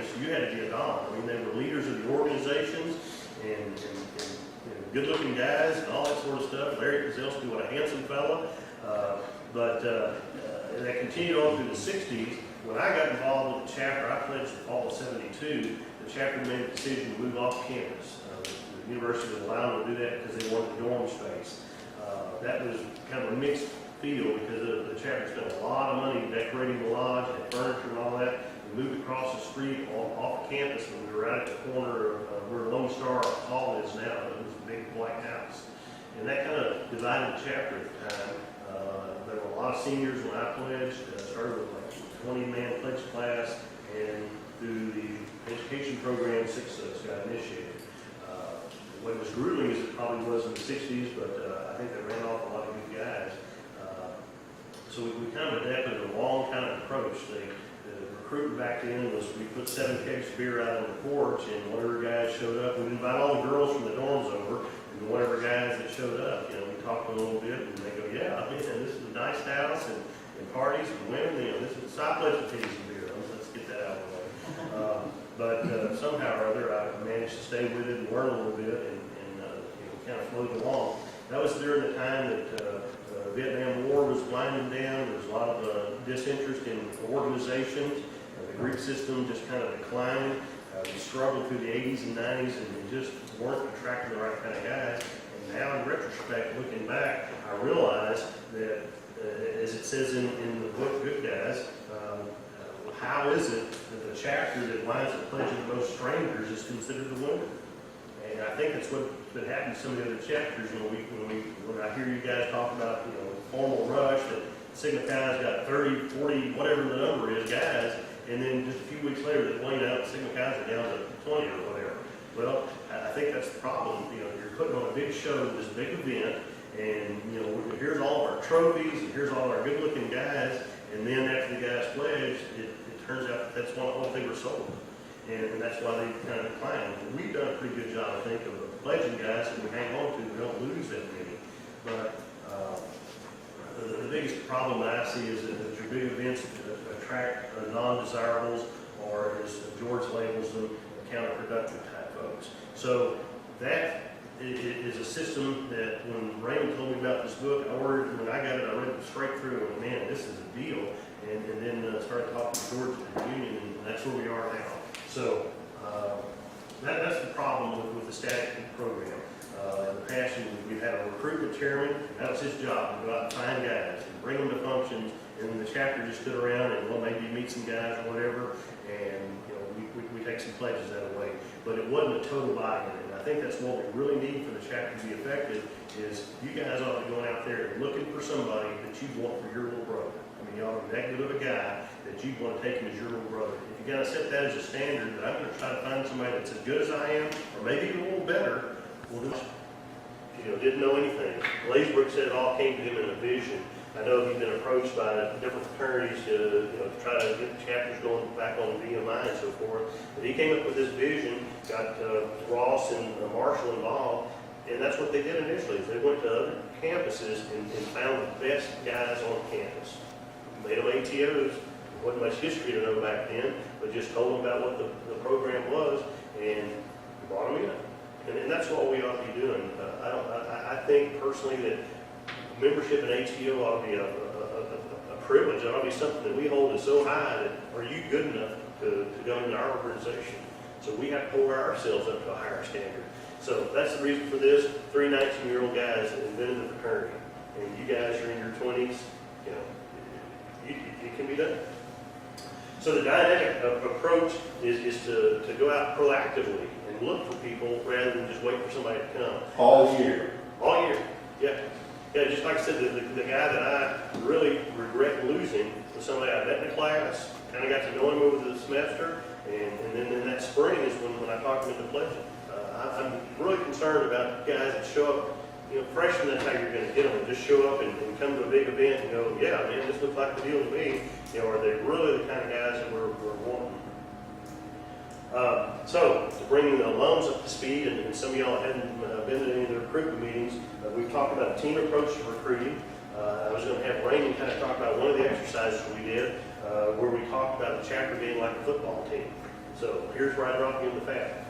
campus, you had to be a Don. I mean, they were leaders of the organizations and good-looking guys and all that sort of stuff. Larry Kozlowski, what a handsome fella. But that continued on through the 60s. When I got involved with the chapter, I pledged in the fall of '72, the chapter made a decision to move off campus. The university was allowing them to do that because they wanted dorm space. That was kind of a mixed field because the chapter spent a lot of money decorating the lodge and furniture and all that. We moved across the street off campus, and we were right at the corner of where Lone Star Hall is now. It was a big black house. And that kind of divided the chapter at the time. There were a lot of seniors when I pledged. Started with like a 20-man pledge class, and through the education program, 6 of us got initiated. What was grueling as it probably was in the 60s, but I think they ran off a lot of good guys. So we kind of adapted a long kind of approach. The recruitment back then was we put 7 kegs of beer out on the porch, and whatever guys showed up, we'd invite all the girls from the dorms over, and whatever guys that showed up, we talked a little bit, and they go, yeah, this is a nice house, and parties and women, this is a side place to some beer. Let's get that out of the way. But somehow or other, I managed to stay with it and learn a little bit, and kind of float along. That was during the time that the Vietnam War was winding down. There was a lot of disinterest in organizations. The Greek system just kind of declined. We struggled through the 80s and 90s, and just weren't attracting the right kind of guys. And now, in retrospect, looking back, I realize that, as it says in the book, Good Guys, how is it that the chapter that winds up pledging the most strangers is considered the winner? And I think that's what happened to some of the other chapters. When I hear you guys talk about formal rush, that Sigma Chi's got 30, 40, whatever the number is, guys, and then just a few weeks later they blame out Sigma Chi's are down to 20 or whatever. Well, I think that's the problem. You're putting on a big show, this big event, and here's all of our trophies, and here's all our good-looking guys, and then after the guys pledge, it turns out that's one thing we're sold. And that's why they kind of decline. We've done a pretty good job, I think, of pledging guys that we hang on to. We don't lose that many. But the biggest problem that I see is that your big events attract non-desirables, or as George labels them, counterproductive type folks. So that is a system that when Raymond told me about this book, when I got it, I read it straight through and went, man, this is a deal. And then started talking to George at the union, and that's where we are now. So that's the problem with the static program. In the past, we've had a recruitment chairman. That was his job, to go out and find guys and bring them to functions. And then the chapter just stood around and, maybe meet some guys or whatever. And we take some pledges that way. But it wasn't a total buy-in. And I think that's what we really need for the chapter to be effective. Is you guys ought to be going out there and looking for somebody that you want for your little brother. I mean, you ought to be that good of a guy that you want to take him as your little brother. If you got to set that as a standard, that I'm going to try to find somebody that's as good as I am, or maybe even a little better, didn't know anything. Blaisbrook said it all came to him in a vision. I know he's been approached by different fraternities to try to get the chapters going back on VMI and so forth. But he came up with this vision, got Ross and Marshall involved, and that's what they did initially. They went to other campuses and found the best guys on campus. Made them ATOs. There wasn't much history to know back then, but just told them about what the program was and brought them in. And that's what we ought to be doing. I think personally that membership in ATO ought to be a privilege. It ought to be something that we hold as so high that are you good enough to go into our organization? So we have to hold ourselves up to a higher standard. So that's the reason for this. 3 19-year-old guys that invented the fraternity. And you guys are in your 20s, it can be done. So the dynamic approach is to go out proactively and look for people rather than just wait for somebody to come. All year. All year, yeah. Yeah, just like I said, the guy that I really regret losing was somebody I met in the class, kind of got to know him over the semester, and then in that spring is when I talked to him into pledging. I'm really concerned about guys that show up, freshmen, that's how you're going to get them, and just show up and come to a big event and go, yeah, man, this looks like the deal to me. Are they really the kind of guys that we're wanting? So, to bring the alums up to speed, and some of y'all hadn't been to any of the recruitment meetings, we've talked about a team approach to recruiting. I was going to have Raymond kind of talk about one of the exercises we did, where we talked about the chapter being like a football team. So here's where I drop you in the fat.